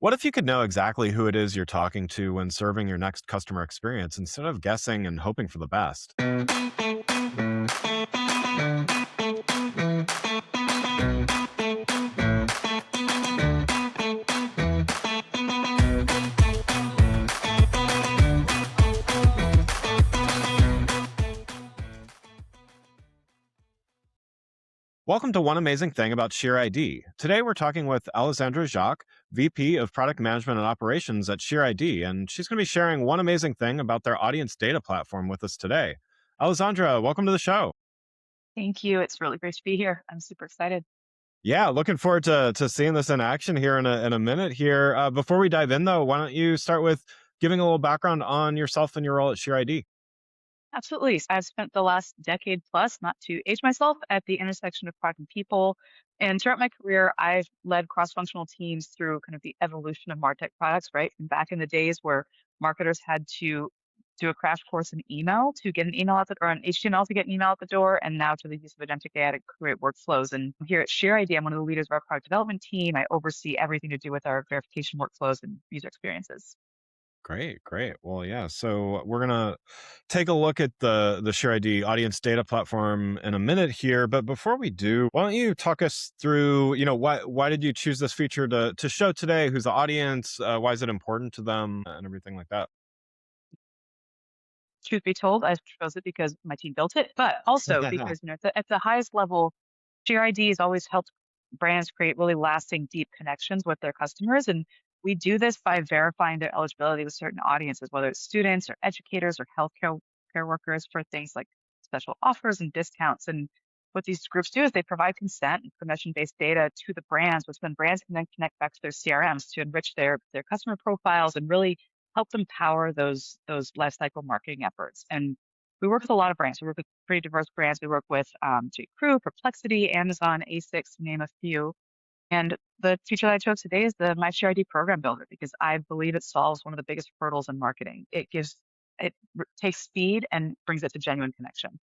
What if you could know exactly who it is you're talking to when serving your next customer experience instead of guessing and hoping for the best? Welcome to One Amazing Thing About SheerID. Today we're talking with Alessandra Jacques, VP of Product Management and Operations at SheerID, and she's going to be sharing one amazing thing about their audience data platform with us today. Alessandra, welcome to the show. Thank you. It's really great to be here. I'm super excited. Yeah, looking forward to seeing this in action here in a minute here. Before we dive in, though, why don't you start with giving a little background on yourself and your role at SheerID? Absolutely. I've spent the last decade plus, not to age myself, at the intersection of product and people. And throughout my career, I've led cross-functional teams through kind of the evolution of MarTech products, right? From back in the days where marketers had to do a crash course in email to get an email out the or an HTML to get an email out the door, and now to the use of agentic AI to create workflows. And here at ShareID, I'm one of the leaders of our product development team. I oversee everything to do with our verification workflows and user experiences. Great, great. Well, yeah. So we're gonna take a look at the ShareID audience data platform in a minute here. But before we do, why don't you talk us through, why did you choose this feature to show today? Who's the audience? Why is it important to them, and everything like that? Truth be told, I chose it because my team built it, but also because, at the highest level, GRID has always helped brands create really lasting, deep connections with their customers. And we do this by verifying their eligibility with certain audiences, whether it's students or educators or healthcare care workers for things like special offers and discounts. And what these groups do is they provide consent and permission-based data to the brands, which then brands can then connect back to their CRMs to enrich their customer profiles and really help them power those life cycle marketing efforts. And we work with a lot of brands. We work with pretty diverse brands. We work with J. Crew, Perplexity, Amazon, ASICS, to name a few. And the feature that I chose today is the My Share ID program builder because I believe it solves one of the biggest hurdles in marketing. Takes speed and brings it to genuine connection.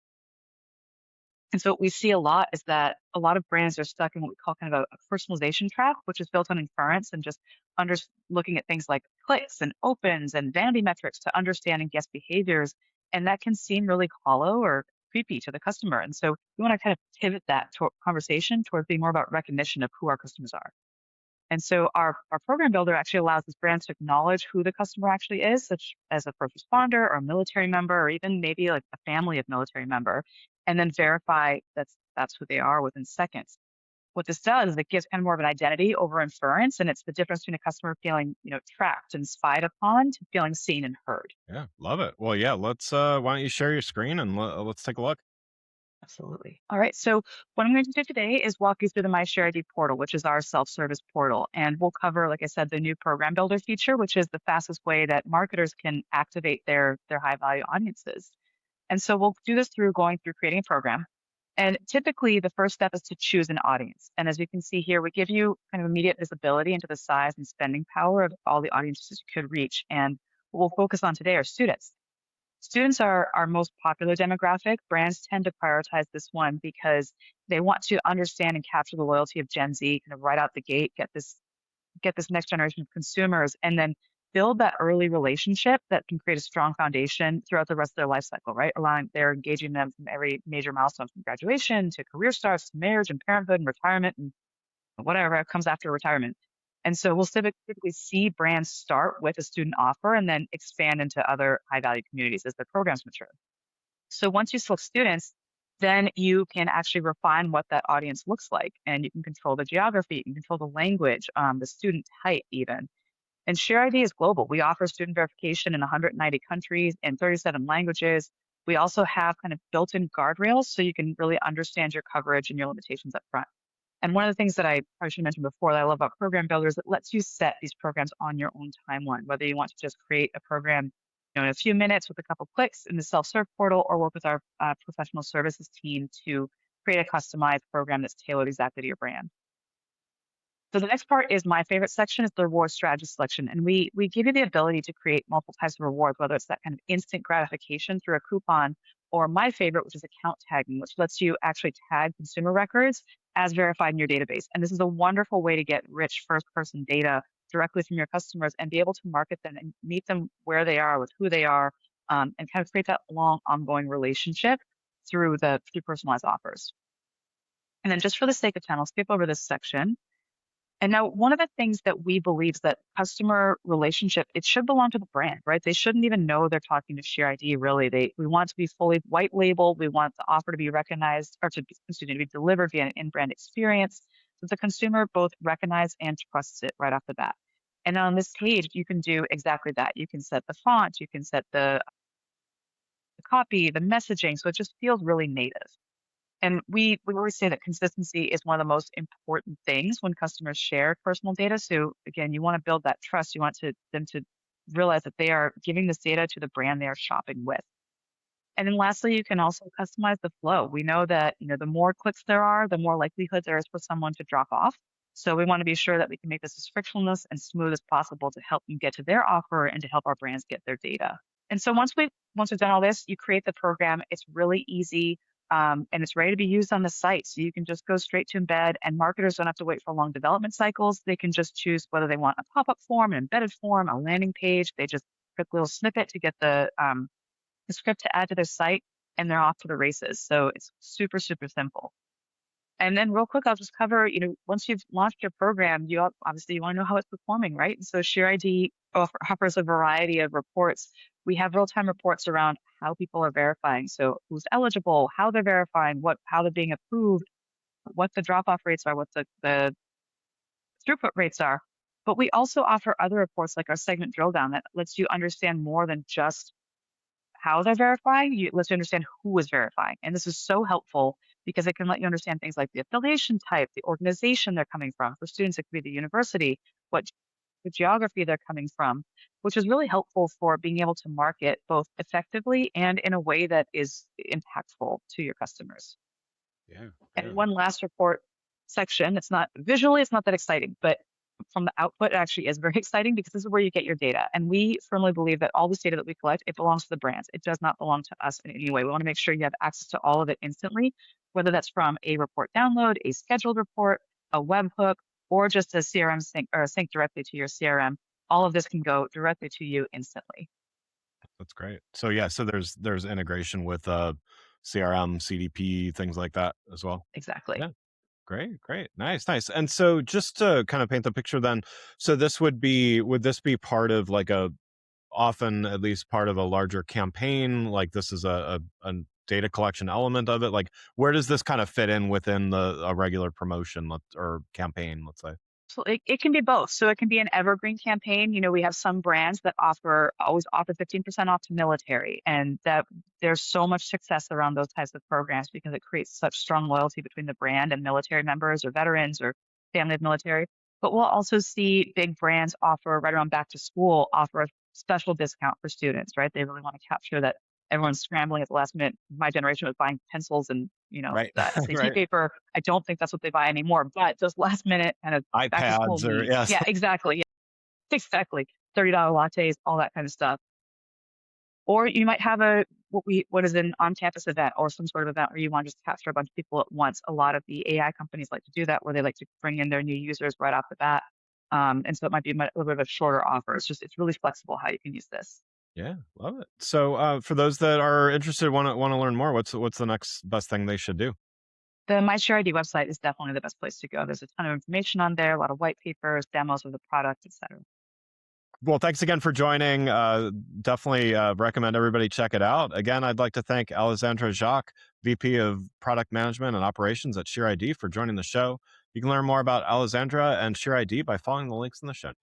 And so what we see a lot is that a lot of brands are stuck in what we call kind of a personalization trap, which is built on inference and just under looking at things like clicks and opens and vanity metrics to understanding guest behaviors. And that can seem really hollow or creepy to the customer. And so we want to kind of pivot that conversation towards being more about recognition of who our customers are. And so our program builder actually allows this brand to acknowledge who the customer actually is, such as a first responder or a military member, or even maybe like a family of military member, and then verify that's who they are within seconds. What this does is it gives kind of more of an identity over inference, and it's the difference between a customer feeling, tracked and spied upon to feeling seen and heard. Yeah, love it. Well, yeah. Let's. Why don't you share your screen and let's take a look. Absolutely. All right. So what I'm going to do today is walk you through the My Share ID portal, which is our self-service portal. And we'll cover, like I said, the new program builder feature, which is the fastest way that marketers can activate their high value audiences. And so we'll do this through going through creating a program. And typically the first step is to choose an audience. And as you can see here, we give you kind of immediate visibility into the size and spending power of all the audiences you could reach. And what we'll focus on today are students. Students are our most popular demographic. Brands tend to prioritize this one because they want to understand and capture the loyalty of Gen Z kind of right out the gate, get this next generation of consumers, and then build that early relationship that can create a strong foundation throughout the rest of their life cycle, right? Allowing they're engaging them from every major milestone from graduation to career starts to marriage and parenthood and retirement and whatever comes after retirement. And so we'll typically see brands start with a student offer and then expand into other high value communities as their programs mature. So once you select students, then you can actually refine what that audience looks like. And you can control the geography, you can control the language, the student type even. And ShareID is global. We offer student verification in 190 countries and 37 languages. We also have kind of built-in guardrails so you can really understand your coverage and your limitations up front. And one of the things that I probably should mention before that I love about Program Builder is it lets you set these programs on your own timeline, whether you want to just create a program in a few minutes with a couple clicks in the self-serve portal or work with our professional services team to create a customized program that's tailored exactly to your brand. So the next part is my favorite section is the reward strategy selection. And we give you the ability to create multiple types of rewards, whether it's that kind of instant gratification through a coupon or my favorite, which is account tagging, which lets you actually tag consumer records as verified in your database. And this is a wonderful way to get rich first person data directly from your customers and be able to market them and meet them where they are with who they are, and kind of create that long ongoing relationship through personalized offers. And then just for the sake of time, I'll skip over this section. And now one of the things that we believe is that customer relationship, it should belong to the brand, right? They shouldn't even know they're talking to ShareID really. We want it to be fully white labeled. We want the offer to be recognized or excuse me, to be delivered via an in-brand experience so the consumer both recognize and trusts it right off the bat. And on this page, you can do exactly that. You can set the font, you can set the copy, the messaging, so it just feels really native. And we always say that consistency is one of the most important things when customers share personal data. So again, you want to build that trust. You want them to realize that they are giving this data to the brand they are shopping with. And then lastly, you can also customize the flow. We know that, the more clicks there are, the more likelihood there is for someone to drop off. So we want to be sure that we can make this as frictionless and smooth as possible to help them get to their offer and to help our brands get their data. And so once we've done all this, you create the program. It's really easy, and it's ready to be used on the site. So you can just go straight to embed, and marketers don't have to wait for long development cycles. They can just choose whether they want a pop-up form, an embedded form, a landing page. They just click a little snippet to get the script to add to their site, and they're off to the races. So it's super, super simple. And then real quick, I'll just cover, once you've launched your program, obviously you want to know how it's performing, right? And so ShareID offers a variety of reports. We have real-time reports around how people are verifying. So who's eligible, how they're verifying, how they're being approved, what the drop-off rates are, what the throughput rates are. But we also offer other reports like our segment drill down that lets you understand more than just how they're verifying. You lets you understand who is verifying. And this is so helpful because it can let you understand things like the affiliation type, the organization they're coming from. For students, it could be the university, what the geography they're coming from, which is really helpful for being able to market both effectively and in a way that is impactful to your customers. Yeah, And yeah. one last report section, it's not that exciting, but from the output, it actually is very exciting because this is where you get your data. And we firmly believe that all this data that we collect, it belongs to the brands. It does not belong to us in any way. We want to make sure you have access to all of it instantly, whether that's from a report download, a scheduled report, a webhook, or just a CRM sync or a sync directly to your CRM. All of this can go directly to you instantly. That's great. So yeah, so there's integration with CRM, CDP, things like that as well. Exactly. Yeah. Great, great. Nice, nice. And so just to kind of paint the picture then, so would this be part of like often at least part of a larger campaign? Like this is a data collection element of it? Like where does this kind of fit in within a regular promotion or campaign, let's say? So it can be both. So it can be an evergreen campaign. We have some brands that always offer 15% off to military, and that there's so much success around those types of programs because it creates such strong loyalty between the brand and military members or veterans or family of military. But we'll also see big brands offer right around back to school, offer a special discount for students, right? They really want to capture that everyone's scrambling at the last minute. My generation was buying pencils and Right. the SAT Right. paper. I don't think that's what they buy anymore, but those last minute kind of back to school iPads or needs. yes. Yeah, exactly. Yeah, exactly. $30 lattes, all that kind of stuff. Or you might have what is an on-campus event or some sort of event where you want to just capture a bunch of people at once. A lot of the AI companies like to do that, where they like to bring in their new users right off the bat. And so it might be a little bit of a shorter offer. It's really flexible how you can use this. Yeah, love it. So for those that are interested, want to learn more, what's the next best thing they should do? The MyShareID website is definitely the best place to go. There's a ton of information on there, a lot of white papers, demos of the product, etc. Well, thanks again for joining. Definitely recommend everybody check it out. Again, I'd like to thank Alessandra Jacques, VP of Product Management and Operations at SheerID, for joining the show. You can learn more about Alessandra and SheerID by following the links in the show.